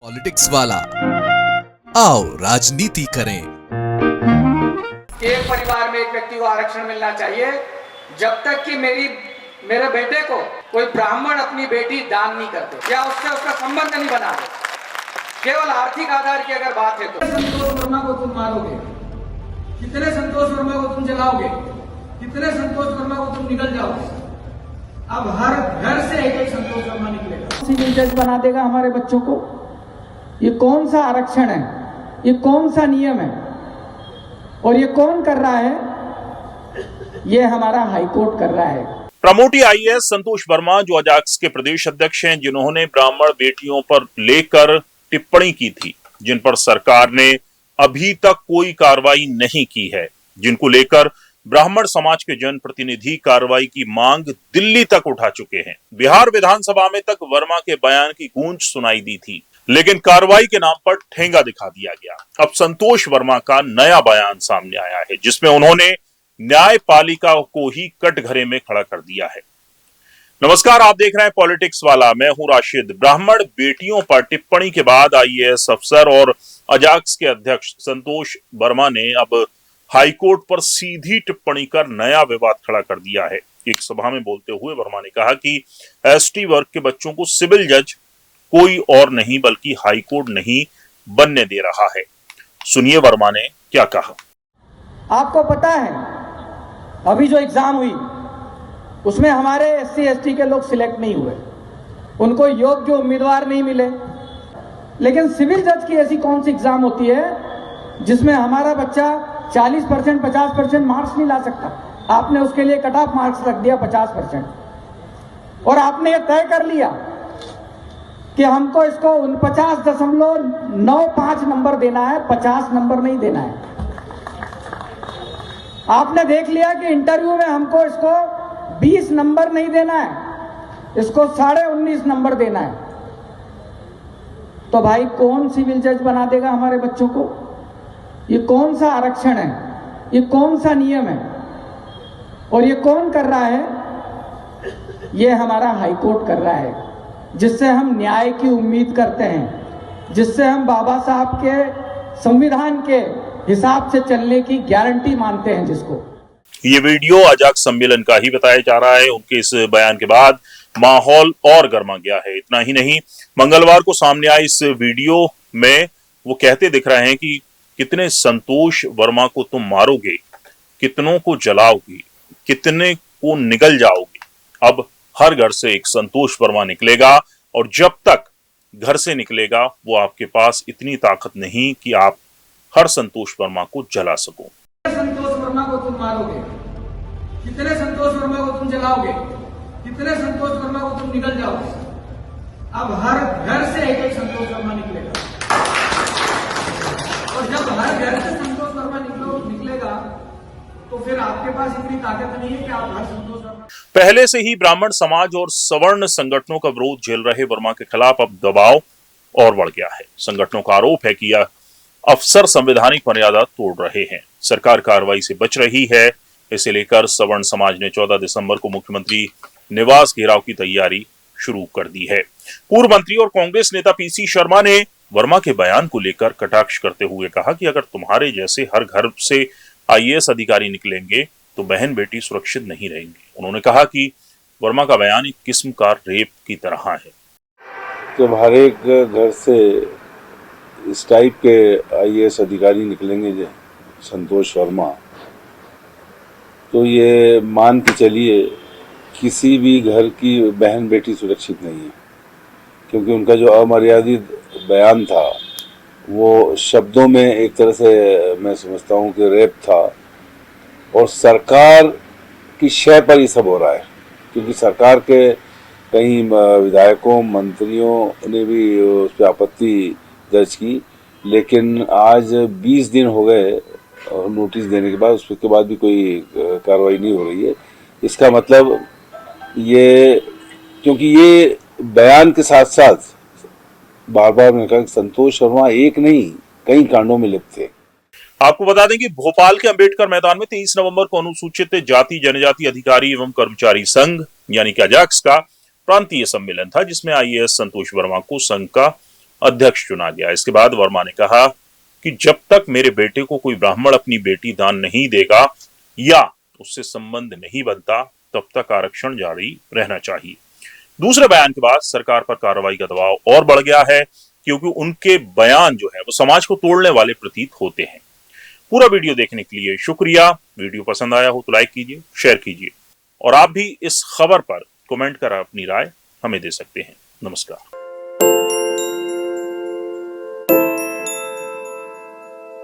Politics वाला आओ राजनीति करें। एक परिवार में एक व्यक्ति को आरक्षण मिलना चाहिए जब तक कि मेरे बेटे को कोई ब्राह्मण अपनी बेटी दान नहीं करते या उससे उसका संबंध नहीं बना दे। केवल आर्थिक आधार की अगर बात है तो संतोष वर्मा को तुम मारोगे, कितने संतोष वर्मा को तुम जलाओगे, कितने संतोष वर्मा को तुम निकल जाओगे। अब हर घर से एक एक संतोष वर्मा निकलेगा। सिविल जज बना देगा हमारे बच्चों को। ये कौन सा आरक्षण है, ये कौन सा नियम है और ये कौन कर रहा है? ये हमारा हाईकोर्ट कर रहा है। प्रमोटी आईएएस संतोष वर्मा जो अजाक्स के प्रदेश अध्यक्ष हैं, जिन्होंने ब्राह्मण बेटियों पर लेकर टिप्पणी की थी, जिन पर सरकार ने अभी तक कोई कार्रवाई नहीं की है, जिनको लेकर ब्राह्मण समाज के जनप्रतिनिधि कार्रवाई की मांग दिल्ली तक उठा चुके हैं। बिहार विधानसभा में तक वर्मा के बयान की गूंज सुनाई दी थी, लेकिन कार्रवाई के नाम पर ठेंगा दिखा दिया गया। अब संतोष वर्मा का नया बयान सामने आया है, जिसमें उन्होंने न्यायपालिका को ही कटघरे में खड़ा कर दिया है। नमस्कार, आप देख रहे हैं पॉलिटिक्स वाला। मैं हूं राशिद। ब्राह्मण बेटियों पर टिप्पणी के बाद आईएएस अफसर और अजाक्स के अध्यक्ष संतोष वर्मा ने अब हाईकोर्ट पर सीधी टिप्पणी कर नया विवाद खड़ा कर दिया है। एक सभा में बोलते हुए वर्मा ने कहा कि एसटी वर्ग के बच्चों को सिविल जज कोई और नहीं बल्कि हाईकोर्ट नहीं बनने दे रहा है। सुनिए वर्मा ने क्या कहा। आपको पता है अभी जो एग्जाम हुई उसमें हमारे एससी एसटी के लोग सिलेक्ट नहीं हुए, उनको योग्य उम्मीदवार नहीं मिले। लेकिन सिविल जज की ऐसी कौन सी एग्जाम होती है जिसमें हमारा बच्चा 40% 50% मार्क्स नहीं ला सकता? आपने उसके लिए कट ऑफ मार्क्स रख दिया 50% और आपने यह तय कर लिया कि हमको इसको 49.95 नंबर देना है, 50 नंबर नहीं देना है। आपने देख लिया कि इंटरव्यू में हमको इसको 20 नंबर नहीं देना है, इसको 19.5 नंबर देना है। तो भाई कौन सिविल जज बना देगा हमारे बच्चों को? ये कौन सा आरक्षण है, ये कौन सा नियम है और ये कौन कर रहा है? ये हमारा हाईकोर्ट कर रहा है, जिससे हम न्याय की उम्मीद करते हैं, जिससे हम बाबा साहब के संविधान के हिसाब से चलने की गारंटी मानते हैं। जिसको ये वीडियो अजाक्स सम्मेलन का ही बताया जा रहा है। उनके इस बयान के बाद माहौल और गर्मा गया है। इतना ही नहीं, मंगलवार को सामने आए इस वीडियो में वो कहते दिख रहे हैं कि कितने संतोष वर्मा को तुम मारोगे, कितनों को जलाओगे, कितने को निगल जाओगे। अब हर घर से एक संतोष वर्मा निकलेगा और जब तक घर से निकलेगा वो आपके पास इतनी ताकत नहीं कि आप हर संतोष वर्मा को जला सको। संतोष वर्मा को तुम मारोगे, कितने संतोष वर्मा को तुम जलाओगे, कितने संतोष वर्मा को तुम निकल जाओगे। अब हर घर से एक एक संतोष वर्मा निकलेगा और जब हर घर से संतोष वर्मा निकलेगा तो फिर आपके पास इतनी ताकत नहीं है कि आप हर संतोष वर्मा। पहले से ही ब्राह्मण समाज और सवर्ण संगठनों का विरोध झेल रहे वर्मा के खिलाफ अब दबाव और बढ़ गया है। संगठनों का आरोप है कि यह अफसर संवैधानिक मर्यादा तोड़ रहे हैं, सरकार कार्रवाई से बच रही है। इसे लेकर सवर्ण समाज ने 14 दिसंबर को मुख्यमंत्री निवास घेराव की तैयारी शुरू कर दी है। पूर्व मंत्री और कांग्रेस नेता पीसी शर्मा ने वर्मा के बयान को लेकर कटाक्ष करते हुए कहा कि अगर तुम्हारे जैसे हर घर से आईएएस अधिकारी निकलेंगे तो बहन बेटी सुरक्षित नहीं रहेंगे। उन्होंने कहा कि वर्मा का बयान एक किस्म का रेप की तरह है। जब हर एक घर से इस टाइप के आईएएस अधिकारी निकलेंगे संतोष वर्मा, तो ये मान के चलिए किसी भी घर की बहन बेटी सुरक्षित नहीं है, क्योंकि उनका जो अमर्यादित बयान था वो शब्दों में एक तरह से मैं समझता हूँ कि रेप था। और सरकार की शय पर ये सब हो रहा है, क्योंकि सरकार के कई विधायकों मंत्रियों ने भी उस पर आपत्ति दर्ज की, लेकिन आज 20 दिन हो गए नोटिस देने के बाद, उसके बाद भी कोई कार्रवाई नहीं हो रही है। इसका मतलब ये, क्योंकि ये बयान के साथ साथ बार बार मैंने कहा संतोष वर्मा एक नहीं कई कांडों में लिप्त थे। आपको बता दें कि भोपाल के अंबेडकर मैदान में 23 नवंबर को अनुसूचित जाति जनजाति अधिकारी एवं कर्मचारी संघ यानी कि अजाक्स का प्रांतीय सम्मेलन था, जिसमें आईएएस संतोष वर्मा को संघ का अध्यक्ष चुना गया। इसके बाद वर्मा ने कहा कि जब तक मेरे बेटे को कोई ब्राह्मण अपनी बेटी दान नहीं देगा या उससे संबंध नहीं बनता तब तक आरक्षण जारी रहना चाहिए। दूसरे बयान के बाद सरकार पर कार्रवाई का दबाव और बढ़ गया है, क्योंकि उनके बयान जो है वो समाज को तोड़ने वाले प्रतीत होते हैं। पूरा वीडियो देखने के लिए शुक्रिया। वीडियो पसंद आया हो तो लाइक कीजिए, शेयर कीजिए और आप भी इस खबर पर कमेंट कर अपनी राय हमें दे सकते हैं। नमस्कार।